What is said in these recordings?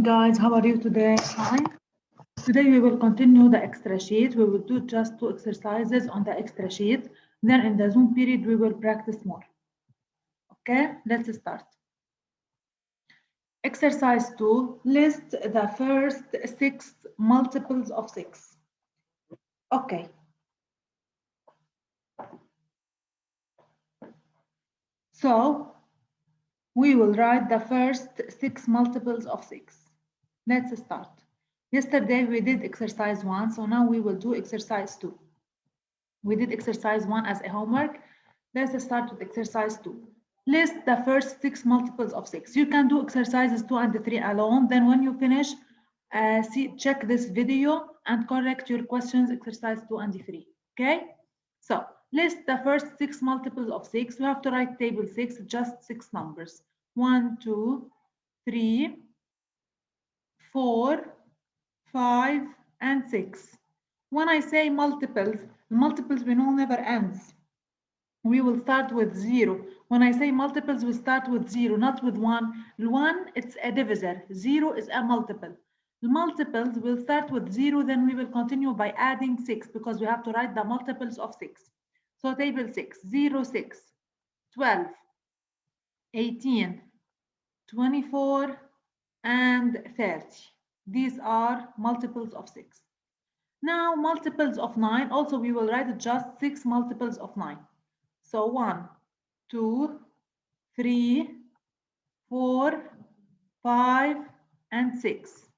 Guys, how are you today? Fine. Today we will continue the extra sheet. We will do just 2 exercises on the extra sheet. Then in the Zoom period we will practice more. Okay, let's start. Exercise 2. List the first 6 multiples of 6. Okay. So we will write the first 6 multiples of 6. Let's start. Yesterday we did exercise 1, so now we will do exercise 2. We did exercise 1 as a homework. Let's start with exercise 2. List the first 6 multiples of 6. You can do exercises 2 and 3 alone. Then when you finish, check this video and correct your questions, exercise 2 and 3. Okay? So list the first 6 multiples of 6. We have to write table 6, just 6 numbers. 1, 2, 3, 4, 5, and 6. When I say multiples we know never ends. We will start with 0. When I say multiples, we start with 0, not with 1. 1, it's a divisor. 0 is a multiple. The multiples will start with 0, then we will continue by adding 6 because we have to write the multiples of 6. So table 6, 0, 6, 12, 18, 24, and 30. These are multiples of 6. Now multiples of 9, also we will write just 6 multiples of 9. So 1, 2, 3, 4, 5, and 6.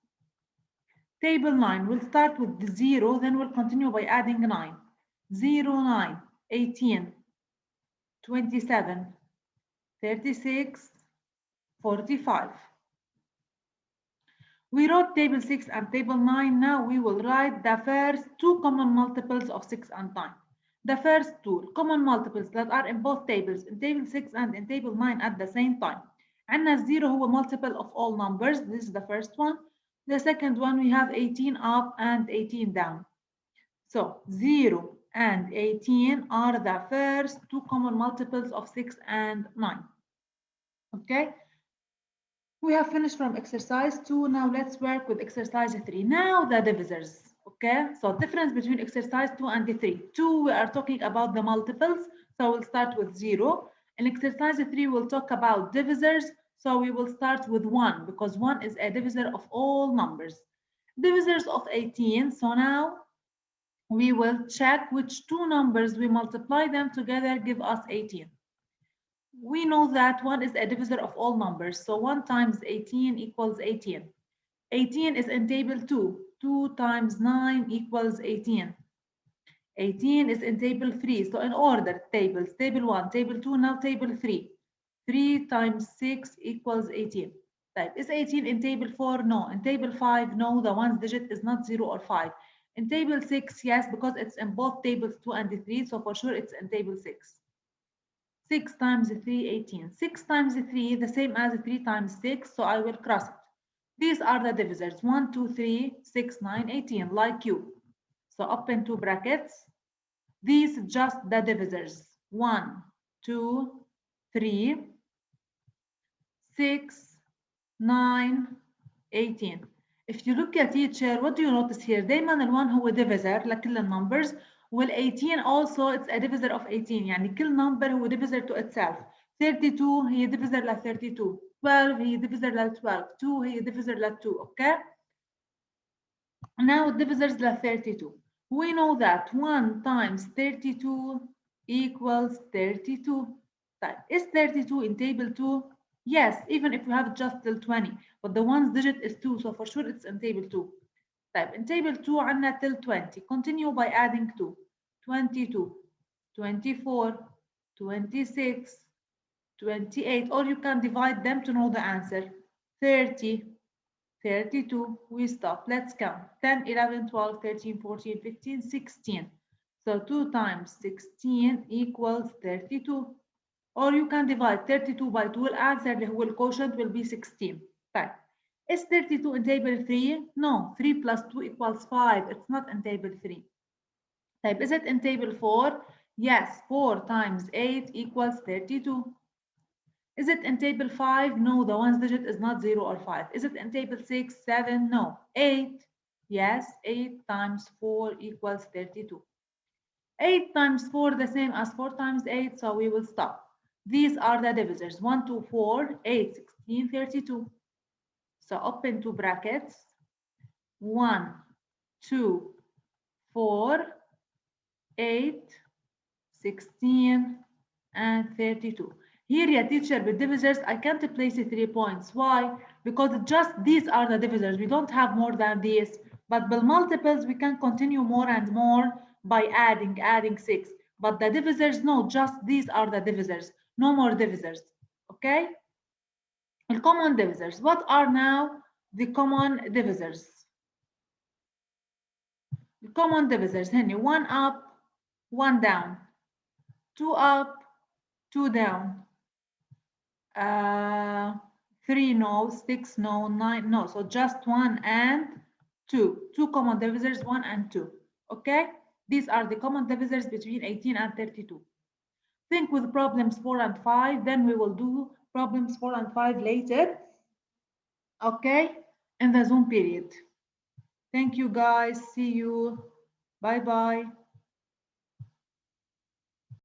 Table 9, we'll start with the 0, then we'll continue by adding 9. 0, 9, 18, 27, 36, 45. We wrote table 6 and table 9. Now we will write the first 2 common multiples of 6 and 9. The first 2 common multiples that are in both tables, in table 6 and in table 9 at the same time. عندنا 0 هو multiple of all numbers. This is the first one. The second one, we have 18 up and 18 down. So 0 and 18 are the first 2 common multiples of 6 and 9. Okay? We have finished from exercise 2. Now let's work with exercise 3. Now the divisors. Okay, so difference between exercise 2 and 3. 2, we are talking about the multiples, so we'll start with 0. In exercise 3, we'll talk about divisors, so we will start with 1 because 1 is a divisor of all numbers. Divisors of 18, so now we will check which 2 numbers we multiply them together give us 18. We know that 1 is a divisor of all numbers, so 1 times 18 equals 18. 18 is in table 2. 2 times 9 equals 18. 18 is in table 3. So in order, tables, table 1, table 2, now table 3. 3 times 6 equals 18. Type. Is 18 in table 4? No. In table 5? No, the ones digit is not 0 or 5. In table 6, yes, because it's in both tables 2 and 3, so for sure it's in table 6. 6 times 3, 18. 6 times 3, the same as 3 times 6, so I will cross it. These are the divisors, 1, 2, 3, 6, 9, 18, like you. So open 2 brackets. These just the divisors, 1, 2, 3, 6, 9, 18. If you look at teacher, what do you notice here? دايما الone هو divisor لكل النمبers. وال18 also it's a divisor of 18. يعني كل number هو divisor to itself. 32 هي divisor ل 32. 12 هي divisor ل 12. 2 هي divisor ل 2. Okay? Now divisors ل 32. We know that 1 times 32 equals 32. Is 32 in table 2? Yes, even if we have just till 20. But the ones digit is 2, so for sure it's in table 2. In table 2 عندنا till 20. Continue by adding 2. 22, 24, 26, 28, or you can divide them to know the answer. 30, 32, we stop. Let's count. 10, 11, 12, 13, 14, 15, 16. So 2 times 16 equals 32. Or you can divide 32 by 2. Answer اللي هو quotient will be 16. طيب. Is 32 in table 3? No. 3 plus 2 equals 5. It's not in table 3. طيب, is it in table 4? Yes. 4 times 8 equals 32. Is it in table 5? No, the ones digit is not 0 or 5. Is it in table 6, 7? No. 8? Yes, 8 times 4 equals 32. 8 times 4 the same as 4 times 8, so we will stop. These are the divisors. 1, 2, 4, 8, 16, 32. So open two brackets. 1, 2, 4, 8, 16, and 32. Here, yeah, teacher, with divisors, I can't place 3 points. Why? Because just these are the divisors. We don't have more than these. But with multiples, we can continue more and more by adding 6. But the divisors, no, just these are the divisors. No more divisors. Okay? The common divisors. What are now the common divisors? The common divisors, Henry, 1 up, 1 down. 2 up, 2 down. 3 no, 6 no, 9 no. So just 1 and 2. Two common divisors, 1 and 2. Okay? These are the common divisors between 18 and 32. Think with problems 4 and 5. Then we will do problems 4 and 5 later. Okay? In the Zoom period. Thank you guys. See you. Bye-bye.